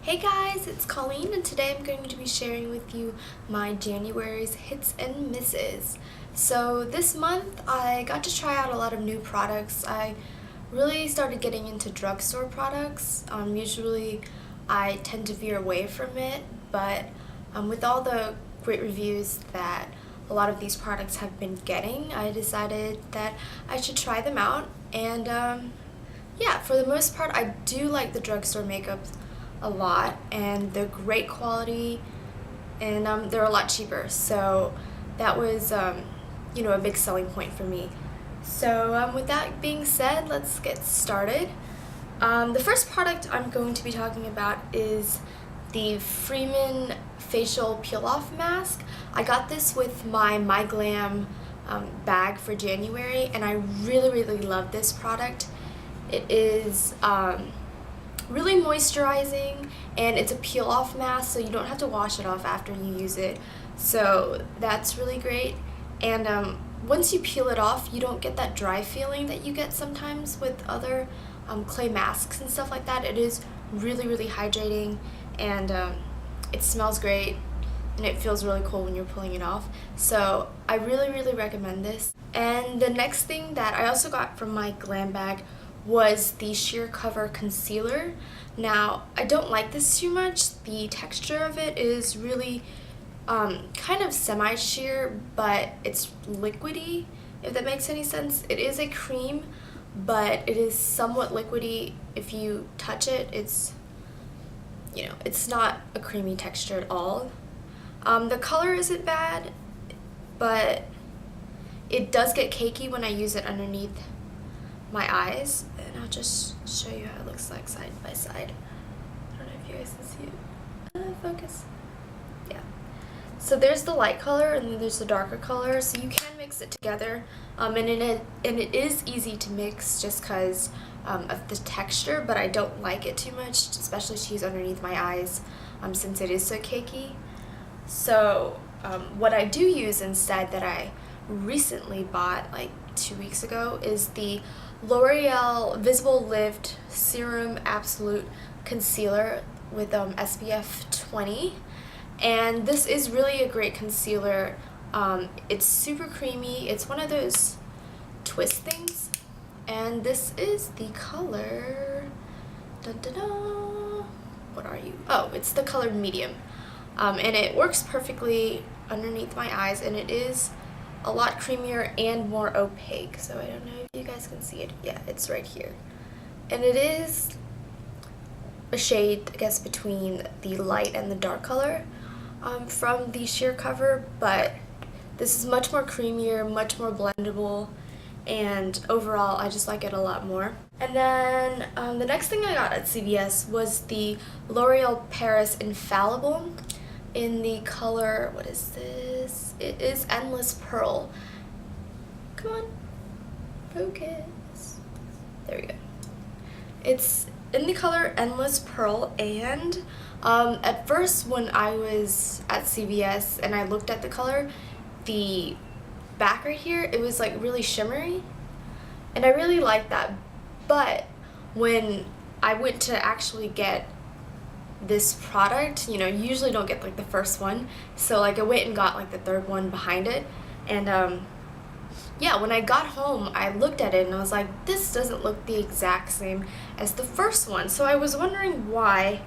Hey guys, it's Colleen and today I'm going to be sharing with you my January's hits and misses. So this month I got to try out a lot of new products. I really started getting into drugstore products. Usually I tend to veer away from it, but with all the great reviews that a lot of these products have been getting, I decided that I should try them out. And yeah, for the most part I do like the drugstore makeups a lot, and they're great quality, and they're a lot cheaper, so that was a big selling point for me. So with that being said, let's get started. The first product I'm going to be talking about is the Freeman facial peel-off mask. I got this with my Glam bag for January, and I really love this product. It is really moisturizing, and it's a peel-off mask, so you don't have to wash it off after you use it, so that's really great. And once you peel it off, you don't get that dry feeling that you get sometimes with other clay masks and stuff like that. It is really hydrating, and it smells great, and it feels really cool when you're pulling it off, so I really recommend this. And the next thing that I also got from my Glam bag was the Sheer Cover Concealer. Now, I don't like this too much. The texture of it is really kind of semi-sheer, but it's liquidy, if that makes any sense. It is a cream, but it is somewhat liquidy. If you touch it, it's not a creamy texture at all. The color isn't bad, but it does get cakey when I use it underneath my eyes, and I'll just show you how it looks like side by side. I don't know if you guys can see it. Focus. Yeah. So there's the light color and then there's the darker color, so you can mix it together, and it is easy to mix just because of the texture, but I don't like it too much, especially to use underneath my eyes since it is so cakey. So what I do use instead, that I recently bought like 2 weeks ago, is the L'Oreal Visible Lift Serum Absolute Concealer with SPF 20, and this is really a great concealer. It's super creamy. It's one of those twist things, and this is the color, dun, dun, dun. What are you? Oh, it's the color medium, and it works perfectly underneath my eyes, and it is a lot creamier and more opaque, so I don't know if you guys can see it. Yeah, it's right here, and it is a shade, I guess, between the light and the dark color from the Sheer Cover, but this is much more creamier, much more blendable, and overall I just like it a lot more. And then the next thing I got at CVS was the L'Oreal Paris Infallible in the color, what is this? It is Endless Pearl. Come on, focus. There we go. It's in the color Endless Pearl, and at first when I was at CVS and I looked at the color, the back right here, it was like really shimmery, and I really liked that. But when I went to actually get this product, you usually don't get like the first one, so like I went and got like the third one behind it, and yeah, when I got home I looked at it and I was like, this doesn't look the exact same as the first one. So I was wondering why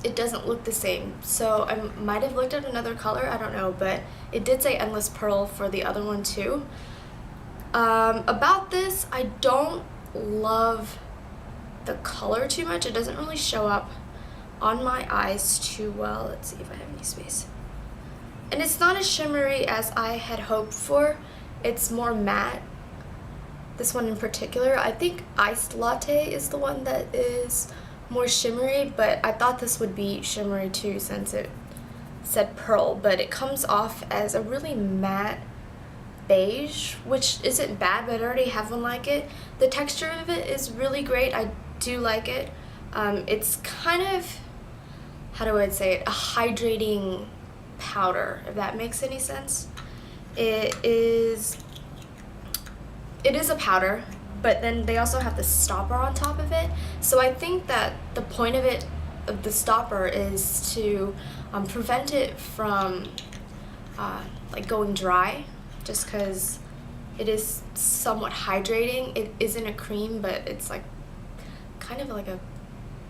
it doesn't look the same, so I might have looked at another color, I don't know, but it did say Endless Pearl for the other one too. About this, I don't love the color too much. It doesn't really show up on my eyes too well. Let's see if I have any space. And it's not as shimmery as I had hoped for. It's more matte. This one in particular, I think Iced Latte is the one that is more shimmery, but I thought this would be shimmery too since it said pearl, but it comes off as a really matte beige, which isn't bad, but I already have one like it. The texture of it is really great. I do like it. It's kind of, how do I say it, a hydrating powder, if that makes any sense. It is a powder, but then they also have the stopper on top of it, so I think that the point of it of the stopper is to prevent it from like going dry, just because it is somewhat hydrating. It isn't a cream, but it's like kind of like a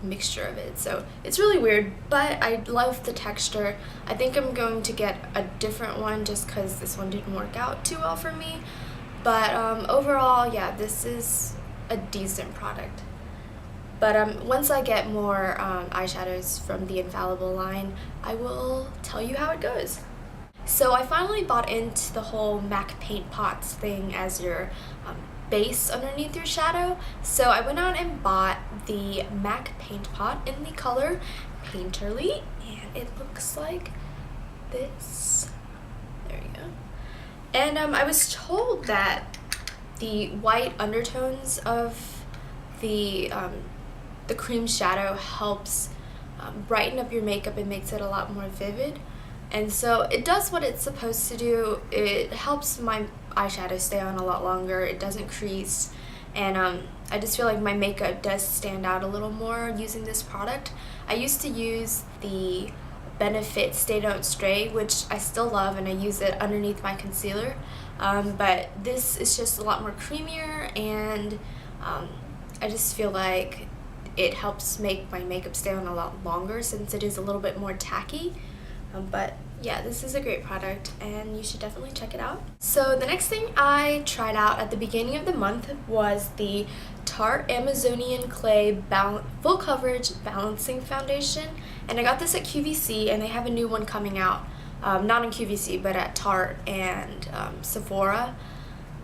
mixture of it, so it's really weird, but I love the texture. I think I'm going to get a different one just because this one didn't work out too well for me, but overall, yeah, this is a decent product. But once I get more eyeshadows from the Infallible line, I will tell you how it goes. So I finally bought into the whole MAC Paint Pots thing as your base underneath your shadow. So I went out and bought the MAC Paint Pot in the color Painterly, and it looks like this. There you go. And I was told that the white undertones of the cream shadow helps brighten up your makeup and makes it a lot more vivid. And so it does what it's supposed to do. It helps my eyeshadow stay on a lot longer. It doesn't crease, and I just feel like my makeup does stand out a little more using this product. I used to use the Benefit Stay Don't Stray, which I still love, and I use it underneath my concealer, but this is just a lot more creamier, and I just feel like it helps make my makeup stay on a lot longer since it is a little bit more tacky. But yeah, this is a great product and you should definitely check it out. So the next thing I tried out at the beginning of the month was the Tarte Amazonian Clay Full Coverage Balancing Foundation, and I got this at QVC, and they have a new one coming out, not in QVC but at Tarte and Sephora,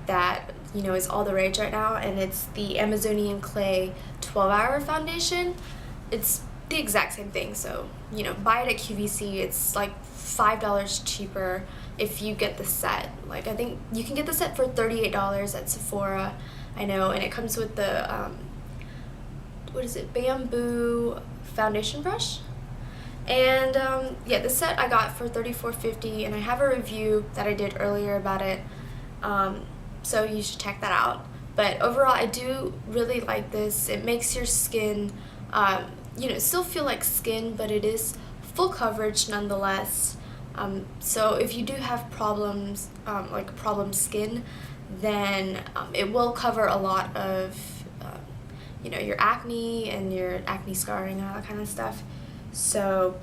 that is all the rage right now, and it's the Amazonian Clay 12-hour foundation. It's the exact same thing, so buy it at QVC. It's like $5 cheaper if you get the set. Like, I think you can get the set for $38 at Sephora, I know, and it comes with the what is it, bamboo foundation brush. And yeah, the set I got for $34.50, and I have a review that I did earlier about it, so you should check that out. But overall, I do really like this. It makes your skin still feel like skin, but it is full coverage nonetheless. So if you do have problems, like problem skin, then it will cover a lot of your acne and your acne scarring and all that kind of stuff. So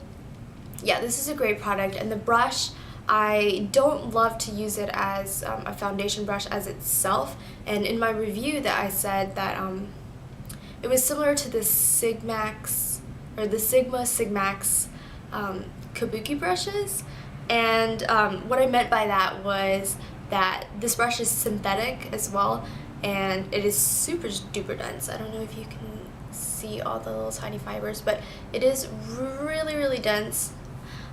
yeah, this is a great product. And the brush, I don't love to use it as a foundation brush as itself, and in my review that I said that it was similar to the Sigma Sigmax kabuki brushes, and what I meant by that was that this brush is synthetic as well, and it is super duper dense. I don't know if you can see all the little tiny fibers, but it is really dense,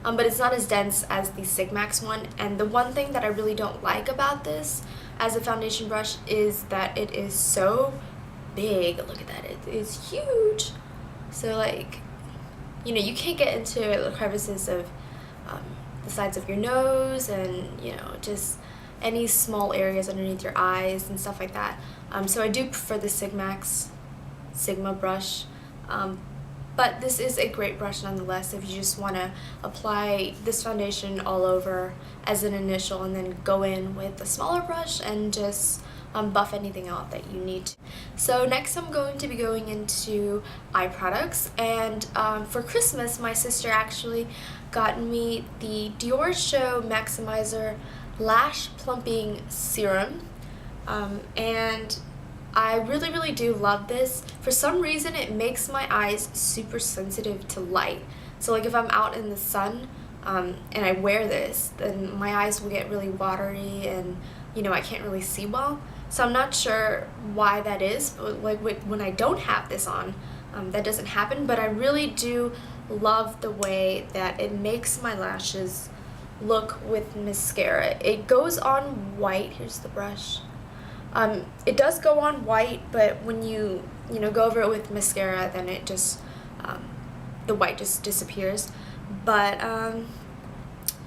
but it's not as dense as the Sigmax one. And the one thing that I really don't like about this as a foundation brush is that it is so big. Look at that, it is huge. So like, you can't get into the crevices of the sides of your nose, and just any small areas underneath your eyes and stuff like that. So I do prefer the Sigma brush, but this is a great brush nonetheless if you just want to apply this foundation all over as an initial, and then go in with a smaller brush and just buff anything out that you need to. So next I'm going to be going into eye products, and for Christmas my sister actually got me the Dior Show Maximizer Lash Plumping Serum, and I really do love this. For some reason it makes my eyes super sensitive to light, so like if I'm out in the sun and I wear this, then my eyes will get really watery and I can't really see well. So I'm not sure why that is, but like when I don't have this on, that doesn't happen, but I really do love the way that it makes my lashes look with mascara. It goes on white. Here's the brush. It does go on white, but when you go over it with mascara, then it just the white just disappears. But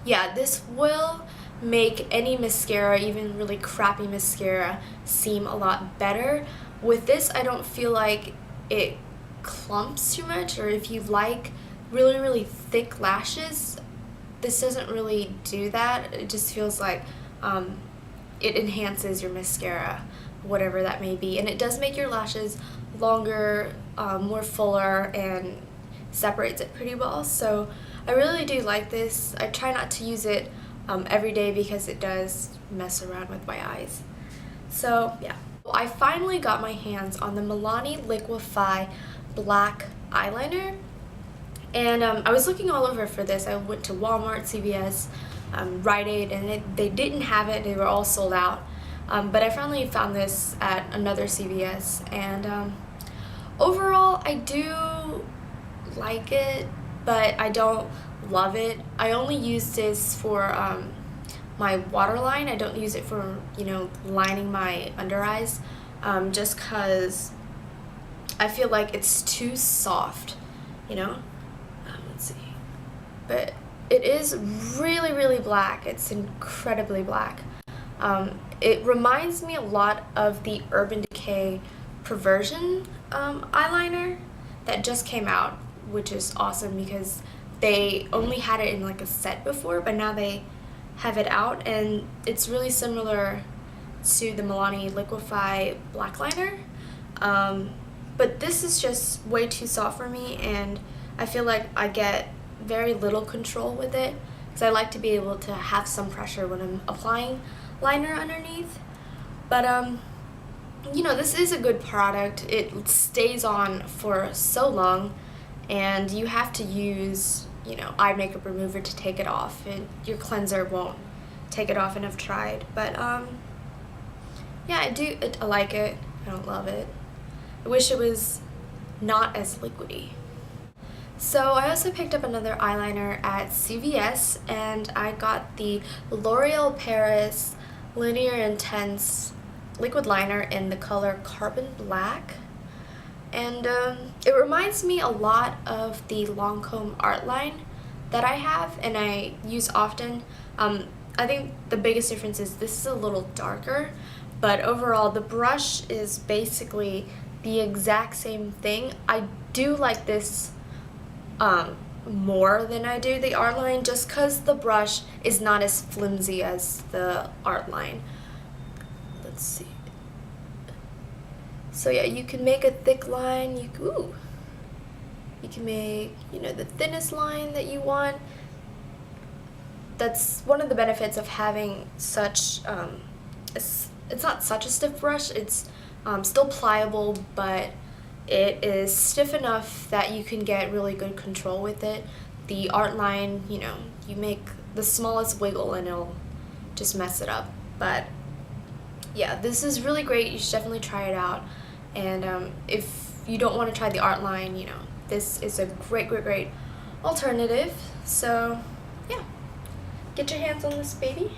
yeah, this will make any mascara, even really crappy mascara, seem a lot better. With this, I don't feel like it clumps too much, or if you like really thick lashes, this doesn't really do that. It just feels like it enhances your mascara, whatever that may be, and it does make your lashes longer, more fuller, and separates it pretty well. So I really do like this. I try not to use it every day because it does mess around with my eyes. So yeah, I finally got my hands on the Milani Liquif-eyes black eyeliner, and I was looking all over for this. I went to Walmart, CVS, Rite Aid, and they didn't have it. They were all sold out. But I finally found this at another CVS, and overall I do like it, but I don't love it. I only use this for my waterline. I don't use it for, you know, lining my under eyes, just because I feel like it's too soft, you know? Let's see. But it is really black. It's incredibly black. It reminds me a lot of the Urban Decay Perversion eyeliner that just came out, which is awesome because they only had it in like a set before, but now they have it out, and it's really similar to the Milani Liquif-eyes black liner. But this is just way too soft for me, and I feel like I get very little control with it because I like to be able to have some pressure when I'm applying liner underneath. But you know, this is a good product. It stays on for so long, and you have to use, you know, eye makeup remover to take it off, and your cleanser won't take it off, and I've tried. But yeah, I like it. I don't love it. I wish it was not as liquidy. So I also picked up another eyeliner at CVS, and I got the L'Oreal Paris Lineur Intense liquid liner in the color Carbon Black, and it reminds me a lot of the Lancome art line that I have and I use often. I think the biggest difference is this is a little darker, but overall the brush is basically the exact same thing. I do like this more than I do the art line, just because the brush is not as flimsy as the art line. Let's see. So yeah, you can make a thick line. You can make, you know, the thinnest line that you want. That's one of the benefits of having such it's not such a stiff brush. It's still pliable, but it is stiff enough that you can get really good control with it. The art line, you know, you make the smallest wiggle and it'll just mess it up. But yeah, this is really great. You should definitely try it out. And if you don't want to try the art line, you know, this is a great alternative. So yeah, get your hands on this baby.